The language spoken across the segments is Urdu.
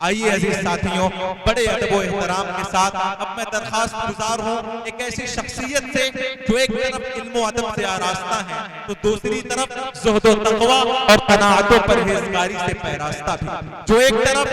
آئیے عزیز ساتھیوں، بڑے ادب و احترام کے ساتھ اب میں درخواست گزار ہوں ایک ایسی شخصیت سے جو ایک طرف علم و ادب سے آراستہ ہے تو دوسری طرف زہد و تقوی اور قناعت و پرہیزگاری سے پیراستہ بھی، جو ایک طرف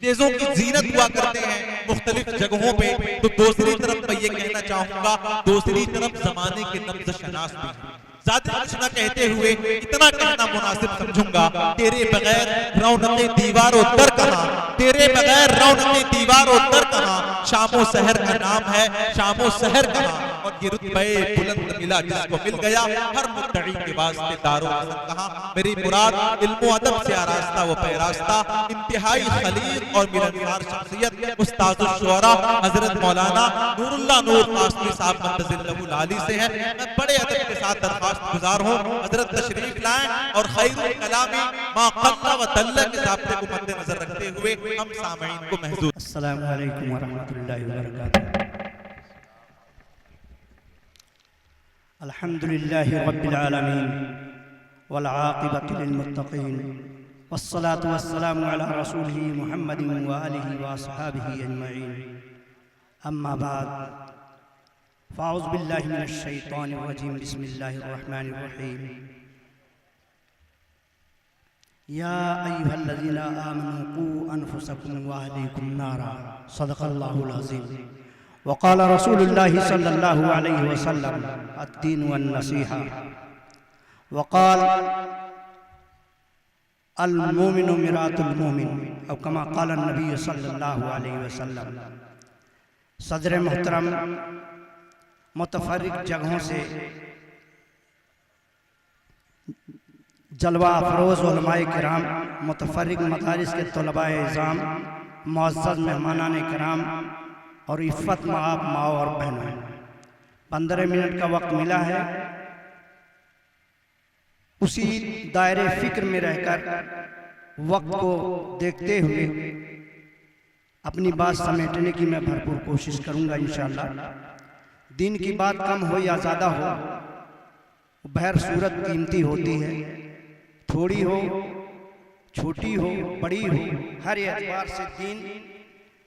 چیزوں کی زینت ہوا کرتے ہیں مختلف جگہوں پہ تو دوسری طرف میں یہ کہنا چاہوں گا دوسری طرف زمانے کے نبض شناس بھی ہیں۔ زیادہ کچھ نہ کہتے ہوئے اتنا کہنا مناسب سمجھوں گا، تیرے بغیر رونق دیوار و در کہاں، تیرے بغیر رونق دیوار و در کہاں، شام و سحر کا نام ہے شام و سحر کہاں، اور یہ رتبہ بلند ملا جس کو مل گیا ہر مدعی کے واسطے دار و حسن کہاں۔ میری مراد علم و ادب سے آراستہ و پیراستہ انتہائی خلیق اور ملنسار شخصیت استاذ الشعراء حضرت مولانا نور اللہ نور قاسمی صاحب مقدس اللہ العالی سے ہے۔ میں بڑے ادب کے ساتھ درخواست گزار ہوں حضرت تشریف لائیں اور خیر الکلامی ما قل و دل کے ضابطے کو مد نظر رکھتے ہوئے ہم سامعین کو محضور۔ السلام علیکم ورحمۃ اللہ وبرکاتہ۔ الحمدللہ رب العالمین والعاقبۃ للمتقین والصلاة والسلام علی رسولہ محمد وآلہ واصحابہ اجمعین، اما بعد فاعوذ باللہ من الشیطان الرجیم، بسم اللہ الرحمن الرحیم۔ یا ایہا الذین آمنوا قوا انفسکم واہلیکم نارا، صدق اللہ العظیم۔ وقال رسول اللہ صلی اللہ علیہ وسلم الدین والنصیحہ، وقال المومن مرآۃ المومن، او کما قال النبی صلی اللہ علیہ وسلم۔ صدر محترم، متفرق جگہوں سے جلوہ افروز علماء کرام، متفرق مدارس کے طلباء اعظام، معزز مہمانان کرام اور عفت مآب ماؤں اور بہنوں، 15 منٹ کا وقت ملا ہے، اسی دائرے فکر میں رہ کر وقت کو دیکھتے ہوئے اپنی بات سمیٹنے کی میں بھرپور کوشش کروں گا انشاءاللہ۔ دین کی بات کم ہو یا زیادہ ہو، بہر صورت قیمتی ہوتی ہے، تھوڑی ہو چھوٹی ہو بڑی ہو، ہر اعتبار سے دین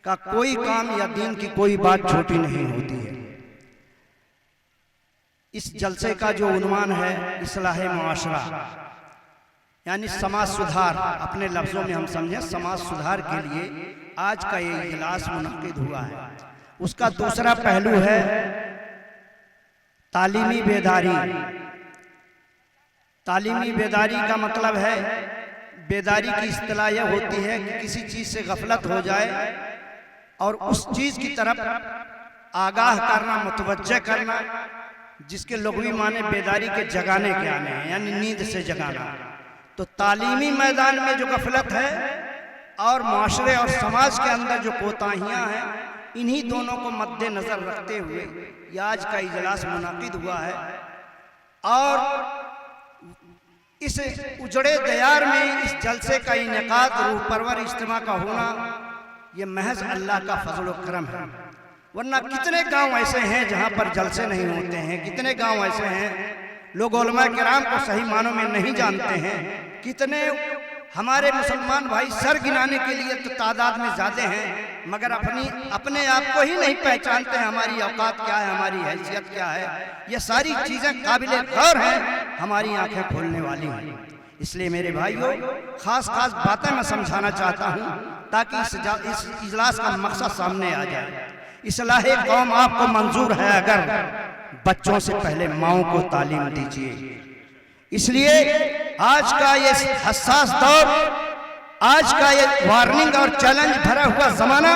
کا کوئی کام یا دین کی کوئی بات چھوٹی نہیں ہوتی ہے۔ اس جلسے کا جو عنوان ہے اصلاح معاشرہ، یعنی سماج سدھار، اپنے لفظوں میں ہم سمجھیں سماج سدھار کے لیے آج کا یہ اجلاس منعقد ہوا ہے۔ اس کا دوسرا پہلو ہے تعلیمی بیداری۔ تعلیمی بیداری کا مطلب ہے، بیداری کی اصطلاح یہ ہوتی ہے کہ کسی چیز سے غفلت ہو جائے اور اس چیز کی طرف آگاہ کرنا، متوجہ کرنا، جس کے لغوی معنی بیداری کے جگانے کے آنے ہیں، یعنی نیند سے جگانا۔ تو تعلیمی میدان میں جو غفلت ہے اور معاشرے اور سماج کے اندر جو کوتاہیاں ہیں، انہی دونوں کو مد نظر رکھتے ہوئے یہ آج کا اجلاس منعقد ہوا ہے۔ اور اس اجڑے دیار میں اس جلسے کا انعقاد، روح پرور اجتماع کا ہونا، یہ محض اللہ کا فضل و کرم ہے۔ ورنہ کتنے گاؤں ایسے ہیں جہاں پر جلسے نہیں ہوتے ہیں، کتنے گاؤں ایسے ہیں لوگ علماء کرام کو صحیح معنوں میں نہیں جانتے ہیں، کتنے ہمارے مسلمان بھائی سر گنانے کے لیے تو تعداد میں زیادہ ہیں، مگر اپنے آپ کو ہی نہیں پہچانتے ہیں، ہماری اوقات کیا ہے، ہماری حیثیت کیا ہے۔ یہ ساری چیزیں قابل غور ہیں، ہماری آنکھیں کھولنے والی ہیں۔ اس لیے میرے بھائیوں، خاص باتیں میں سمجھانا چاہتا ہوں تاکہ اس اجلاس کا مقصد سامنے آ جائے۔ اصلاح قوم آپ کو منظور ہے اگر بچوں سے پہلے ماؤں کو تعلیم دیجیے۔ اس لیے آج کا یہ حساس دور، آج کا یہ وارننگ اور چیلنج بھرا ہوا زمانہ،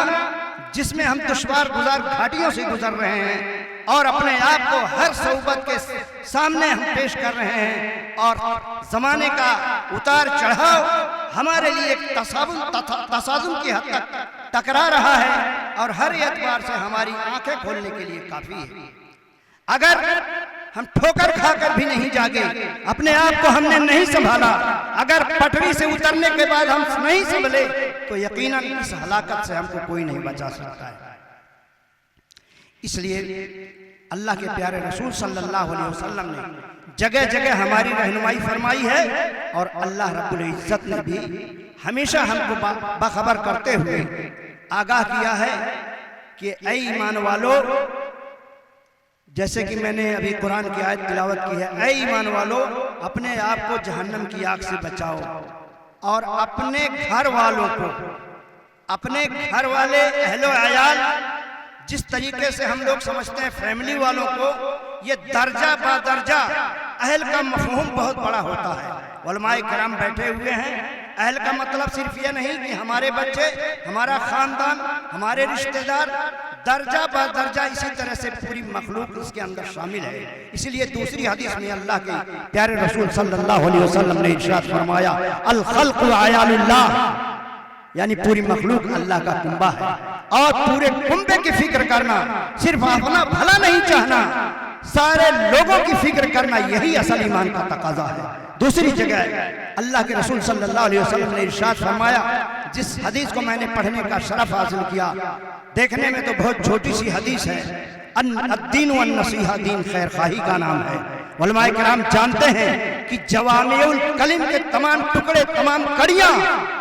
جس میں ہم دشوار گزار گھاٹیوں سے گزر رہے ہیں اور اپنے آپ کو ہر صعوبت کے سامنے ہم پیش کر رہے ہیں، اور زمانے کا اتار چڑھاؤ ہمارے لیے ایک تصادم کی حد تک ٹکرا رہا ہے، اور ہر اعتبار سے ہماری آنکھیں کھولنے کے لیے کافی ہے۔ اگر ہم ٹھوکر کھا کر بھی نہیں جاگے، اپنے آپ کو ہم نے نہیں سنبھالا، اگر پٹری سے اترنے کے بعد ہم نہیں سنبھلے تو یقیناً اس ہلاکت سے ہم کو کوئی نہیں بچا سکتا ہے۔ اس لیے اللہ کے پیارے رسول صلی اللہ علیہ وسلم نے جگہ جگہ ہماری رہنمائی فرمائی ہے، اور اللہ رب العزت نے بھی ہمیشہ ہم کو باخبر کرتے ہوئے آگاہ کیا ہے کہ اے ایمان والو، جیسے کہ میں نے ابھی قرآن کی آیت تلاوت کی ہے، اے ایمان والو اپنے آپ کو جہنم کی آگ سے بچاؤ، اور اپنے گھر والوں کو، اپنے گھر والے اہل و عیال، جس طریقے سے ہم لوگ سمجھتے ہیں فیملی والوں کو، یہ درجہ با درجہ اہل کا مفہوم بہت بڑا ہوتا ہے۔ علماء کرام بیٹھے ہوئے ہیں، اہل کا مطلب صرف یہ نہیں کہ ہمارے بچے، ہمارا خاندان، ہمارے رشتہ دار، درجہ با درجہ اسی طرح سے پوری مخلوق اس کے اندر شامل ہے۔ اسی لیے دوسری حدیث میں اللہ کے پیارے رسول صلی اللہ علیہ وسلم نے ارشاد فرمایا، الخلق عیال اللہ، یعنی پوری مخلوق اللہ کا کنبہ ہے، اور پورے کنبے کی فکر کرنا، صرف اپنا بھلا نہیں چاہنا، سارے لوگوں کی فکر کرنا، یہی اصل ایمان کا تقاضا ہے۔ دوسری جگہ اللہ کے رسول صلی اللہ علیہ وسلم نے ارشاد فرمایا، جس حدیث کو میں نے پڑھنے کا شرف حاصل کیا، دیکھنے میں تو بہت چھوٹی سی حدیث ہے، الدین والنصیحہ، دین خیر خواہی کا نام ہے۔ علماء کرام جانتے ہیں کہ جوامع الکلم کے تمام ٹکڑے، تمام کڑیاں،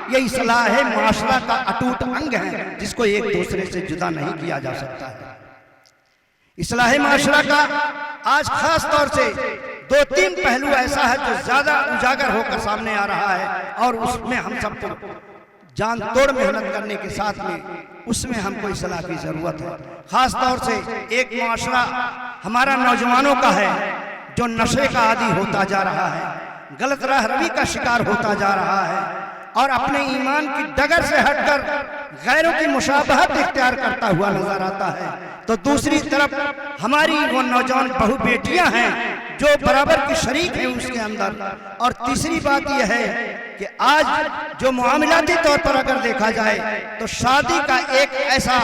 یہ اصلاح معاشرہ کا اٹوٹ انگ ہے، جس کو ایک دوسرے سے جدا نہیں کیا جا سکتا ہے۔ اصلاح معاشرہ کا آج خاص طور سے دو تین پہلو ایسا ہے جو زیادہ اجاگر ہو کر سامنے آ رہا ہے، اور اس میں ہم سب کو جان توڑ محنت کرنے کے ساتھ میں اس میں ہم کو اصلاح کی ضرورت ہے۔ خاص طور سے ایک معاشرہ ہمارا نوجوانوں کا ہے جو نشے کا عادی ہوتا جا رہا ہے، غلط راہ روی کا شکار ہوتا جا رہا ہے، اور اپنے ایمان کی ڈگر سے ہٹ کر غیروں کی مشابہت اختیار کرتا ہوا نظر آتا ہے۔ تو دوسری طرف ہماری وہ نوجوان بہو بیٹیاں ہیں جو برابر کی شریک ہیں اس کے اندر۔ اور تیسری بات یہ ہے کہ آج جو معاملاتی طور پر اگر دیکھا جائے تو شادی کا ایک ایسا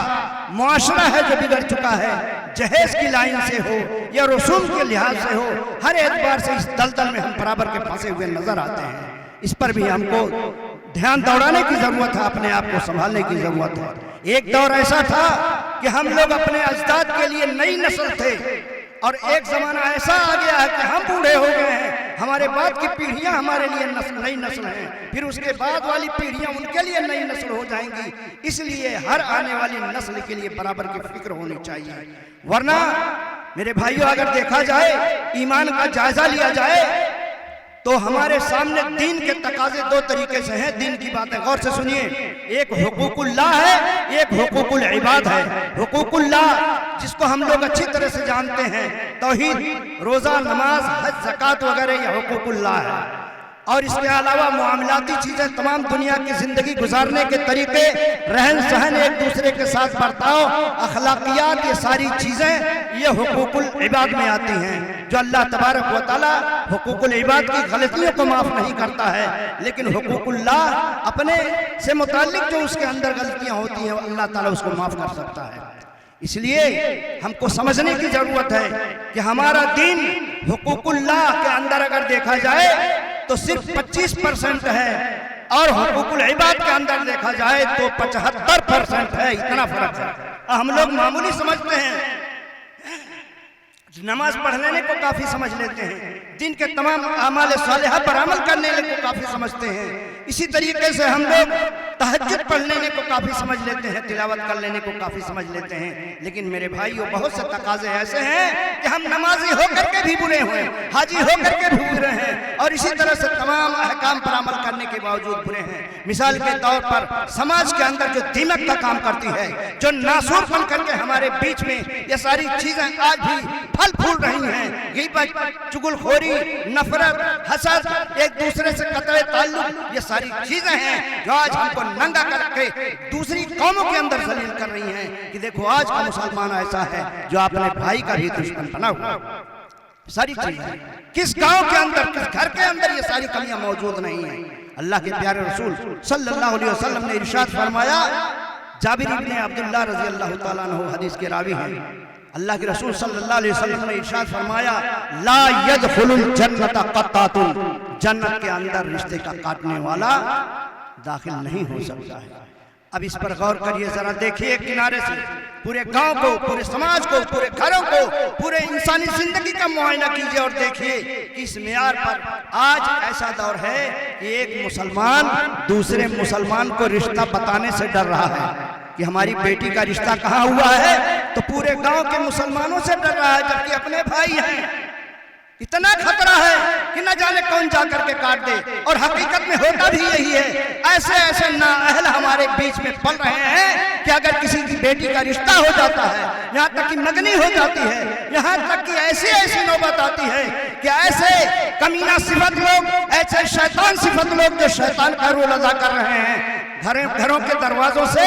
معاشرہ ہے جو بگڑ چکا ہے، جہیز کی لائن سے ہو یا رسوم کے لحاظ سے ہو، ہر اعتبار سے اس دلدل میں ہم برابر کے پھنسے ہوئے نظر آتے ہیں۔ اس پر بھی ہم کو دھیان دوڑانے کی ضرورت ہے، اپنے آپ کو سنبھالنے کی ضرورت ہے۔ ایک دور ایسا تھا کہ ہم لوگ اپنے اجداد کے لیے نئی نسل تھے، اور ایک زمانہ ایسا آ گیا ہے کہ ہم بوڑھے ہو گئے ہیں، ہمارے بعد کی پیڑھیاں ہمارے لیے نئی نسل ہیں، پھر اس کے بعد والی پیڑھیاں ان کے لیے نئی نسل ہو جائیں گی۔ اس لیے ہر آنے والی نسل کے لیے برابر کی فکر ہونی چاہیے، ورنہ میرے بھائیوں اگر دیکھا جائے، ایمان کا جائزہ لیا جائے تو ہمارے سامنے دین کے تقاضے دو طریقے سے ہیں۔ دین کی باتیں غور سے سنیے، ایک حقوق اللہ ہے، ایک حقوق العباد ہے۔ حقوق اللہ جس کو ہم لوگ اچھی طرح سے جانتے ہیں، توحید، روزہ، نماز، حج، زکوٰۃ وغیرہ، یہ حقوق اللہ ہے۔ اور اس کے علاوہ معاملاتی چیزیں، تمام دنیا کی زندگی گزارنے کے طریقے، رہن سہن، ایک دوسرے کے ساتھ برتاؤ، اخلاقیات، یہ ساری چیزیں یہ حقوق العباد میں آتی ہیں، جو اللہ تبارک و تعالیٰ حقوق العباد کی غلطیوں کو معاف نہیں کرتا ہے، لیکن حقوق اللہ اپنے سے متعلق جو اس کے اندر غلطیاں ہوتی ہیں اللہ تعالیٰ اس کو معاف کر سکتا ہے۔ اس لیے ہم کو سمجھنے کی ضرورت ہے کہ ہمارا دین حقوق اللہ کے اندر اگر دیکھا جائے تو صرف 25% ہے، اور حقوق العباد کے اندر دیکھا جائے تو 75% ہے۔ اتنا فرق ہے۔ ہم لوگ معمولی سمجھتے ہیں، نماز پڑھ لینے کو کافی سمجھ لیتے ہیں، دین کے تمام اعمال صالحہ پر عمل کرنے کو کافی سمجھتے ہیں، اسی طریقے سے ہم لوگ تہجد پڑھ لینے کو کافی سمجھ لیتے ہیں، تلاوت کر لینے کو کافی سمجھ لیتے ہیں۔ لیکن میرے بھائیوں، بہت سے تقاضے ایسے ہیں کہ ہم نمازی ہو کر کے بھی برے ہوئے، حاجی ہو کر کے بھی برے ہیں، اور اسی طرح سے تمام احکام پر عمل کرنے کے باوجود برے ہیں۔ مثال کے طور پر سماج کے اندر جو دیمک کا کام کرتی ہے، جو ناسور بن کر کے ہمارے بیچ میں یہ ساری چیزیں آج بھی پھل پھول رہی ہیں، غیبت، چغل خوری، نفرت، حسد، ایک دوسرے سے قطع تعلق، یہ ساری چیزیں ہیں جو آج ہم کو ننگا کر کے دوسری قوموں کے اندر ذلیل کر رہی ہیں کہ دیکھو آج کا مسلمان ایسا ہے جو اپنے بھائی کا بھی دشمن بنا ہوا۔ ساری چیزیں کس گاؤں کے اندر، کس گھر کے اندر یہ ساری کمیاں موجود نہیں ہیں۔ اللہ کے پیارے رسول صلی اللہ علیہ وسلم نے ارشاد فرمایا، جابر ابن عبداللہ رضی اللہ تعالیٰ عنہ حدیث کے راوی ہیں، اللہ کے رسول صلی اللہ علیہ وسلم نے ارشاد فرمایا، لا يدخل الجنت قطات، جنت کے اندر رشتے کا کاٹنے والا داخل نہیں ہو سکتا ہے۔ اب اس پر غور کریے ذرا، دیکھیے کنارے سے پورے گاؤں کو، پورے سماج کو، پورے گھروں کو، پورے انسانی زندگی کا معائنہ کیجئے اور دیکھیے کہ اس معیار پر آج ایسا دور ہے کہ ایک مسلمان دوسرے مسلمان کو رشتہ بتانے سے ڈر رہا ہے کہ ہماری بیٹی کا رشتہ کہاں ہوا ہے، تو پورے گاؤں کے مسلمانوں سے ڈر رہا ہے، جبکہ اپنے بھائی ہیں۔ اتنا خطرہ ہے کہ نہ جانے کون جا کر کے کاٹ دے، اور حقیقت میں ہوتا بھی یہی ہے۔ ایسے ایسے نااہل ہمارے بیچ میں پل رہے ہیں کہ اگر کسی کی بیٹی کا رشتہ ہو جاتا ہے، یہاں تک کہ منگنی ہو جاتی ہے، یہاں تک کہ ایسی نوبت آتی ہے کہ ایسے کمینہ صفت لوگ، ایسے شیطان صفت لوگ جو شیطان کا رول ادا کر رہے ہیں، گھروں کے دروازوں سے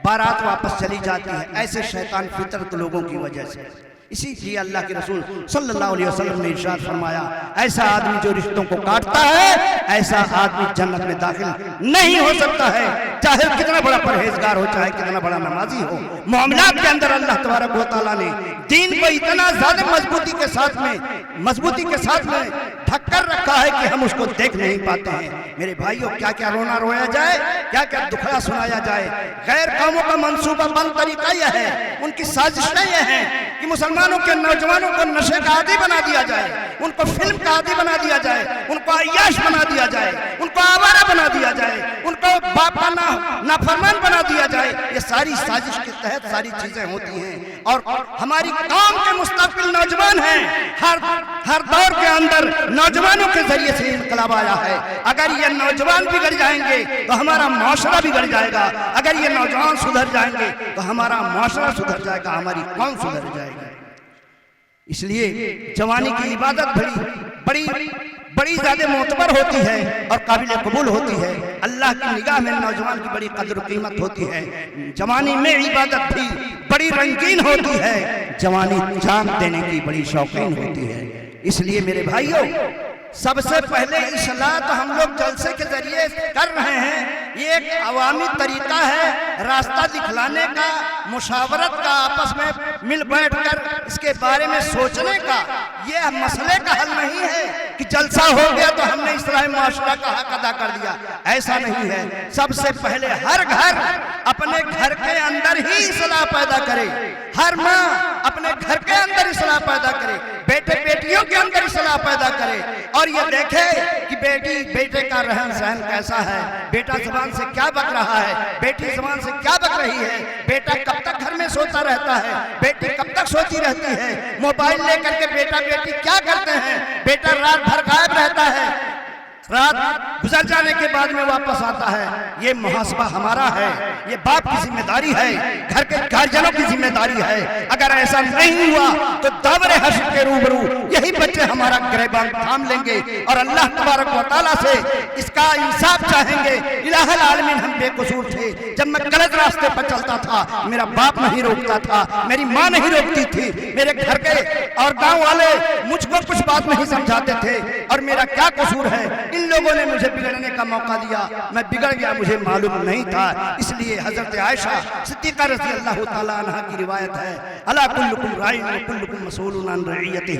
بارات واپس چلی جاتی ہے، ایسے شیطان فطرت لوگوں کی وجہ سے۔ اسی لیے اللہ کے رسول صلی اللہ علیہ وسلم نے ارشاد فرمایا، ایسا آدمی جو رشتوں کو کاٹتا ہے، ایسا آدمی جنت میں داخل نہیں ہو سکتا ہے، چاہے کتنا بڑا پرہیزگار ہو، چاہے کتنا بڑا نمازی ہو۔ معاملات کے اندر اللہ تبارک و تعالیٰ نے دین کو اتنا زیادہ مضبوطی کے ساتھ میں ڈھک کر رکھا ہے کہ ہم اس کو دیکھ نہیں پاتے ہیں۔ میرے بھائیوں، کیا کیا رونا رویا جائے، کیا کیا دکھڑا سنایا جائے۔ غیر قوموں کا منصوبہ بند طریقہ یہ ہے، ان کی سازشیں یہ ہیں کہ مسلمانوں کے نوجوانوں کو نشے کا عادی بنا دیا جائے، ان کو فلم کا عادی بنا دیا جائے، ان کو عیاش بنا دیا جائے، ان کو آوارہ بنا دیا جائے، ان کو باپ کا نافرمان بنا دیا جائے۔ یہ ساری سازش کے تحت ساری چیزیں ہوتی ہیں، اور ہماری قوم کے مستقبل نوجوان ہیں۔ ہر دور کے اندر نوجوانوں کے ذریعے سے انقلاب آیا ہے۔ اگر یہ نوجوان بگڑ جائیں گے تو ہمارا معاشرہ بگڑ جائے گا، اگر یہ نوجوان سدھر جائیں گے تو ہمارا معاشرہ سدھر جائے گا، ہماری قوم سدھر جائے گی۔ اس لیے جوانی کی عبادت بڑی زیادہ معتبر ہوتی ہے اور قابل قبول ہوتی ہے۔ اللہ کی نگاہ میں نوجوان کی بڑی قدر و قیمت ہوتی ہے۔ جوانی میں عبادت بھی بڑی رنگین ہوتی ہے، جوانی جان دینے کی بڑی شوقین ہوتی ہے۔ اس لیے میرے بھائیوں، سب سے پہلے اصلاح تو ہم لوگ جلسے کے ذریعے کر رہے ہیں، یہ ایک عوامی طریقہ ہے راستہ دکھلانے کا، مشاورت کا، آپس میں مل بیٹھ کر اس کے بارے میں سوچنے کا۔ یہ مسئلے کا حل نہیں ہے کہ جلسہ ہو گیا تو ہم نے اصلاح معاشرہ کا حق ادا کر دیا، ایسا نہیں ہے۔ سب سے پہلے ہر گھر اپنے گھر کے اندر ہی اصلاح پیدا کرے، ہر ماں اپنے گھر کے اندر اصلاح پیدا کرے، بیٹے بیٹیوں کے اندر اصلاح پیدا کرے، اور یہ دیکھے کہ بیٹے کا رہن سہن کیسا ہے، بیٹا زبان سے کیا بک رہا ہے، بیٹی زبان سے کیا بک رہی ہے، بیٹا کب تک گھر میں سوتا رہتا ہے، بیٹی کب تک سوتی رہتی ہے، موبائل لے کر کے بیٹا بیٹی کیا کرتے ہیں، بیٹا رات بھر غائب رہتا ہے، رات گزر جانے کے بعد میں واپس آتا ہے۔ یہ محاسبہ ہمارا ہے، یہ باپ کی ذمہ داری ہے، گھر کے گارجنوں کی ذمہ داری ہے۔ اگر ایسا نہیں ہوا تو داور حشر کے روبرو یہی بچے ہمارا گریبان تھام لیں گے اور اللہ تبارک و تعالیٰ سے اس کا انصاف چاہیں گے۔ الہ العالمین، ہم بے قصور تھے، جب میں غلط راستے پر چلتا تھا میرا باپ نہیں روکتا تھا، میری ماں نہیں روکتی تھی، میرے گھر کے اور گاؤں والے مجھ کو کچھ بات نہیں سمجھاتے تھے، اور میرا کیا قصور ہے؟ ان لوگوں نے مجھے بگڑنے کا موقع دیا، میں بگڑ گیا، مجھے معلوم نہیں تھا۔ اس لیے حضرت عائشہ صدیقہ رضی اللہ تعالیٰ عنہ کی روایت ہے، الا کلکم راع و کلکم مسئول عن رعیتہ،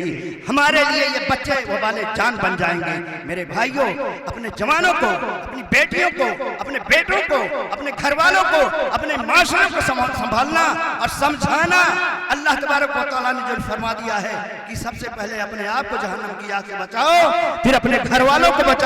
ہمارے لیے یہ بچے وبال جان بن جائیں گے۔ میرے بھائیوں، اپنے جوانوں کو، اپنی بیٹیوں کو، اپنے بیٹوں کو، اپنے گھر والوں کو، اپنے معاشرے کو سنبھالنا اور سمجھانا اللہ تبارک و تعالیٰ نے جو فرما دیا ہے کہ سب سے پہلے اپنے آپ کو جہنم کی آگ سے بچاؤ، پھر اپنے گھر والوں کو بچاؤ،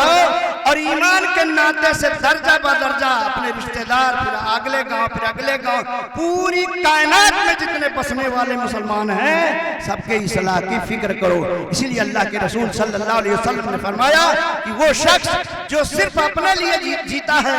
اور ایمان کے ناطے سے درجہ بدرجہ اپنے رشتہ دار، پھر اگلے گاؤں، پھر اگلے گاؤں، پوری کائنات میں جتنے بسنے والے مسلمان ہیں سب کے اصلاح کی فکر کرو۔ اسی لیے اللہ کے رسول صلی اللہ علیہ وسلم نے فرمایا کہ وہ شخص جو صرف اپنے لیے جیتا ہے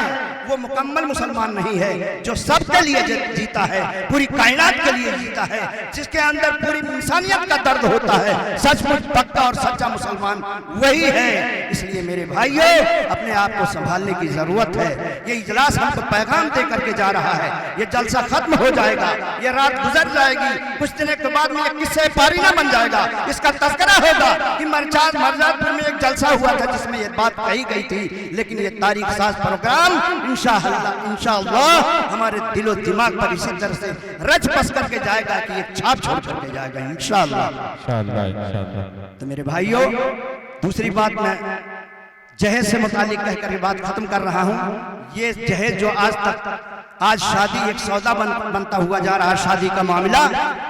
وہ مکمل مسلمان نہیں ہے، جو سب کے لیے جیتا ہے، پوری کائنات کے لیے جیتا ہے، جس کے اندر پوری انسانیت کا درد ہوتا ہے، سچ مچ پکا اور سچا مسلمان وہی ہے۔ اس لیے میرے بھائیو، اپنے آپ کو سنبھالنے کی ضرورت ہے۔ یہ اجلاس ہم کو پیغام دے کر کے جا رہا ہے، یہ جلسہ ختم ہو جائے گا، یہ رات گزر جائے گی، کچھ دن کے بعد میں یہ قصے پاری نہ بن جائے گا، اس کا تذکرہ ہوگا کہ مرزاد پور میں ایک جلسہ ہوا تھا جس میں یہ بات کہی گئی تھی، لیکن یہ تاریخ ساز پروگرام انشاءاللہ ہمارے دل و دماغ پر اسی طرح سے رچ بس کر کے جائے گا کہ یہ چھاپ چھوڑ کر کے جائے گا انشاءاللہ۔ تو میرے بھائیو، دوسری بات میں جہیز سے متعلق کہہ کر یہ بات ختم کر رہا ہوں۔ یہ جہیز جو آج تک آج شادی ایک سودا بنتا ہوا جا رہا ہے، شادی کا معاملہ،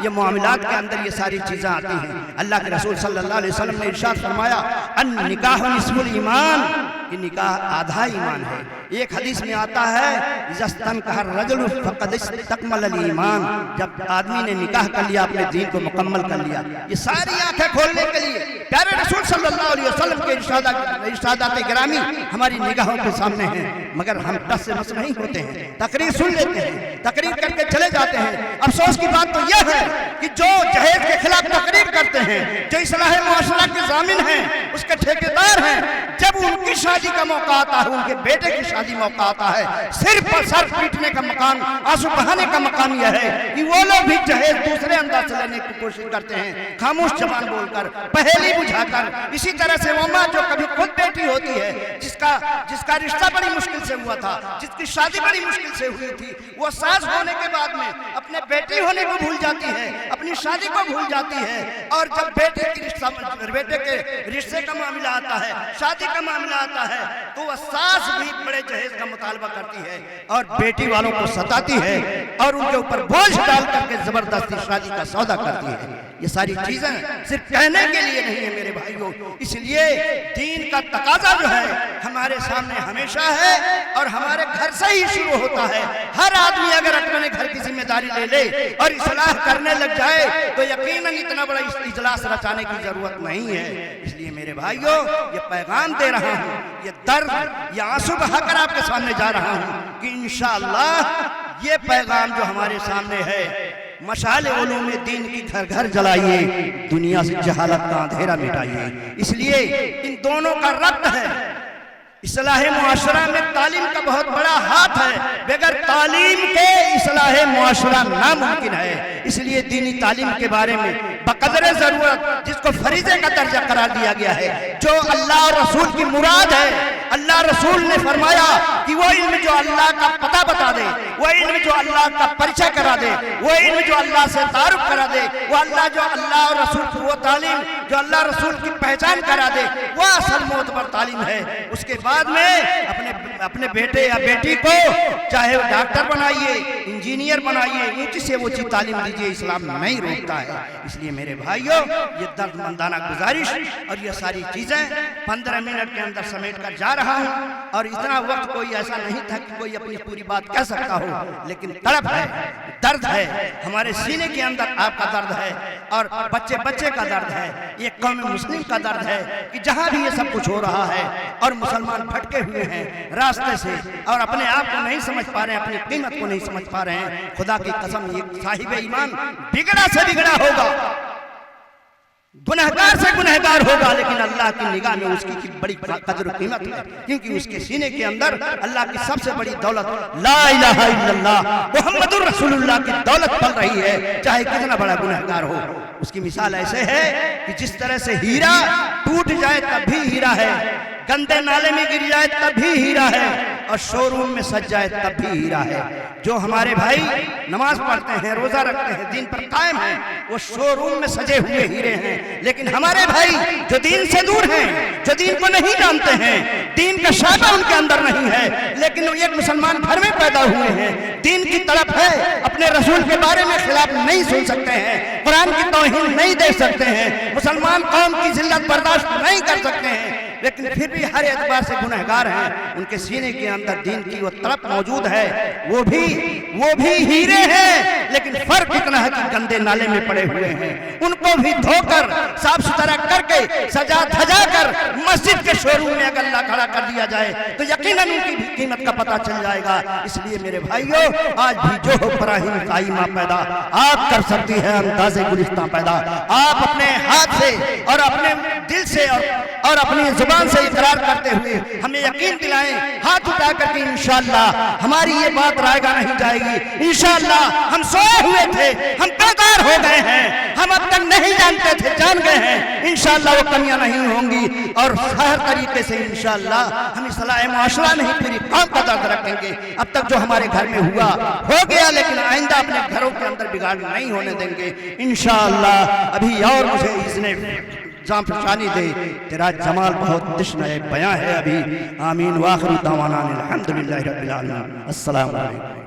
یہ معاملات کے اندر یہ ساری چیزیں آتی ہیں۔ اللہ کے رسول صلی اللہ علیہ وسلم نے ارشاد فرمایا النکاح نصف الایمان، کہ نکاح آدھا ایمان ہے۔ ایک حدیث میں آتا ہے اذا استنکح الرجل فقد استکمل الایمان، جب آدمی نے نکاح کر لیا اپنے دین کو مکمل کر لیا۔ یہ ساری آنکھیں کھولنے کے لیے پیارے رسول صلی اللہ علیہ وسلم کے ارشادات گرامی ہماری نگاہوں کے سامنے ہیں، مگر ہم دس سے مس نہیں ہوتے ہیں، تقریر سن لیتے ہیں، تقریر کر کے چلے جاتے ہیں۔ افسوس کی بات تو یہ ہے کہ جو جہیز کے خلاف تقریر کرتے ہیں، جو اصلاح معاشرہ کے ضامن ہیں، اس کے ٹھیکیدار ہیں، جب ان کی شادی کا موقع آتا ہے، ان کے بیٹے کی شادی موقع آتا ہے، صرف اور صرف پیٹنے کا مقام، آنسو بہانے کا مقام یہ ہے کہ وہ لوگ بھی جہیز دوسرے انداز سے لینے کی کوشش کرتے ہیں، خاموش زبان بول کر، پہیلی بجھا کر۔ اسی طرح سے وہ ماں جو کبھی خود بیٹی ہوتی ہے، جس کا رشتہ بڑی مشکل سے ہوا تھا، جس کی شادی بڑی مشکل سے ہوئی تھی، وہ ساس ہونے کے بعد میں اپنے بیٹی ہونے کو بھول جاتی ہے، اپنی شادی کو بھول جاتی ہے، اور جب بیٹے کے رشتے کا معاملہ آتا ہے، شادی کا معاملہ آتا ہے، تو وہ ساس بھی بڑے جہیز کا مطالبہ کرتی ہے اور بیٹی والوں کو ستاتی ہے اور ان کے اوپر بوجھ ڈال کر کے زبردستی شادی کا سودا کرتی ہے۔ یہ ساری چیزیں صرف کہنے کے لیے نہیں ہے میرے بھائیوں، اس لیے دین کا تقاضا جو ہے ہمارے سامنے ہمیشہ ہے اور ہمارے گھر سے ہی شروع ہوتا ہے۔ ہر آدمی اگر اپنے گھر کی ذمہ داری لے لے اور اصلاح کرنے لگ جائے تو یقیناً اتنا بڑا اجلاس رچانے کی ضرورت نہیں ہے۔ اس لیے میرے بھائیوں یہ پیغام دے رہا ہوں، یہ درد، یہ آنسو بہا کر آپ کے سامنے جا رہا ہوں کہ انشاءاللہ یہ پیغام جو ہمارے سامنے ہے، مشعل علوم دین کی گھر گھر جلائیے، دنیا سے جہالت کا اندھیرا مٹائیے۔ اس لیے ان دونوں کا ربط ہے۔ اصلاح معاشرہ میں تعلیم کا بہت بڑا ہاتھ ہے، بغیر تعلیم کے اصلاح معاشرہ ناممکن ہے۔ اس لیے دینی تعلیم کے بارے میں بقدر ضرورت، جس کو فریضے کا درجہ قرار دیا گیا ہے، جو اللہ اور رسول کی مراد ہے، اللہ رسول نے فرمایا کہ وہ علم جو اللہ کا پتہ بتا دے، وہ علم جو اللہ کا پریچہ کرا دے، وہ علم جو اللہ سے تعارف کرا دے، وہ اللہ اور رسول کی وہ تعلیم جو اللہ رسول کی پہچان کرا دے، وہ اصل معتبر تعلیم ہے۔ اس کے بعد میں اپنے بیٹے یا بیٹی کو چاہے وہ ڈاکٹر بنائیے، انجینئر بنائیے، اونچی سے اونچی تعلیم دیجیے، اسلام نہیں روکتا ہے۔ اس لیے میرے بھائیوں یہ درد مندانہ گزارش اور یہ ساری چیزیں 15 منٹ کے اندر سمیٹ کر جا رہا ہوں، اور اتنا وقت کوئی ایسا نہیں تھا کہ کوئی اپنی پوری بات کہہ سکتا ہو، لیکن تڑپ ہے، درد ہے، ہمارے سینے کے اندر آپ کا درد ہے اور بچے کا درد ہے، یہ قوم مسلم کا درد ہے کہ جہاں بھی یہ سب کچھ ہو رہا ہے اور مسلمان بھٹکے ہوئے ہیں راستے سے اور اپنے آپ کو نہیں سمجھ پا رہے ہیں، اپنی قیمت کو نہیں سمجھ پا رہے ہیں۔ خدا کی قسم یہ صاحب ایمان بگڑا سے بگڑا ہوگا، گنہگار سے گنہگار ہوگا، لیکن اللہ کی نگاہ میں اس کی بڑی قدر و قیمت ہے، کیونکہ اس کے سینے کے اندر اللہ کی سب سے بڑی دولت لا الہ الا اللہ محمد الرسول اللہ کی دولت پل رہی ہے، چاہے کتنا بڑا گنہگار ہو۔ اس کی مثال ایسے ہے کہ جس طرح سے ہیرا ٹوٹ جائے تب بھی ہیرا ہے، گندے نالے میں گر جائے تب بھی ہیرا ہے، اور شو روم میں سج جائے تب بھی ہیرا ہے۔ جو ہمارے بھائی نماز پڑھتے ہیں، روزہ رکھتے ہیں، دین پر قائم ہیں، وہ شو روم میں سجے ہوئے ہیرے ہیں، لیکن ہمارے بھائی جو دین سے دور ہیں، جو دین کو نہیں جانتے ہیں، دین کا شائبہ ان کے اندر نہیں ہے، لیکن وہ ایک مسلمان گھر میں پیدا ہوئے ہیں، دین کی طرف ہے، اپنے رسول کے بارے میں خلاف نہیں سن سکتے ہیں، قرآن کی توہین نہیں دیکھ سکتے ہیں، مسلمان قوم کی ذلت برداشت نہیں کر سکتے ہیں، لیکن پھر بھی ہر اعتبار سے گنہگار ہیں۔ ان کے سینے کے اندر دین کی وہ طرف موجود ہے، وہ بھی ہیرے ہیں، لیکن فرق اتنا ہے کہ گندے نالے میں پڑے ہوئے ہیں۔ ان کو بھی دھو کر صاف ستھرا کر کے سجا دھجا کر مسجد کے شو روم میں اگر اللہ کھڑا کر دیا جائے تو یقیناً ان کی بھی قیمت کا پتہ چل جائے گا۔ اس لیے میرے بھائیوں آج بھی جو ہو براہیم قائمہ پیدا آپ کر سکتی ہے انداز گلستاں پیدا۔ آپ اپنے ہاتھ سے اور اپنے دل سے اور اپنی زبان سے اقرار کرتے ہوئے ہمیں یقین دلائیں، ہاتھ اٹھا کر کہ انشاءاللہ ہماری یہ بات رائے گا نہیں جائے گی، انشاءاللہ ہم سوئے ہوئے تھے، ہم بیدار ہو گئے ہیں، ہم اب تک نہیں جانتے تھے، جان گئے ہیں، انشاءاللہ وہ کمیاں نہیں ہوں گی، اور ہر طریقے سے انشاءاللہ ہم اصلاح معاشرہ نہیں پوری قوم کا درد رکھیں گے۔ اب تک جو ہمارے گھر میں ہوا ہو گیا، لیکن آئندہ اپنے گھروں کے اندر بگاڑ نہیں ہونے دیں گے انشاءاللہ۔ ابھی اور مجھے اس نے جام فشانی دے، تیرا جمال بہت تشنہ بیاں ہے ابھی۔ آمین، وآخر دعوانا الحمدللہ رب العالمین۔ السلام علیکم۔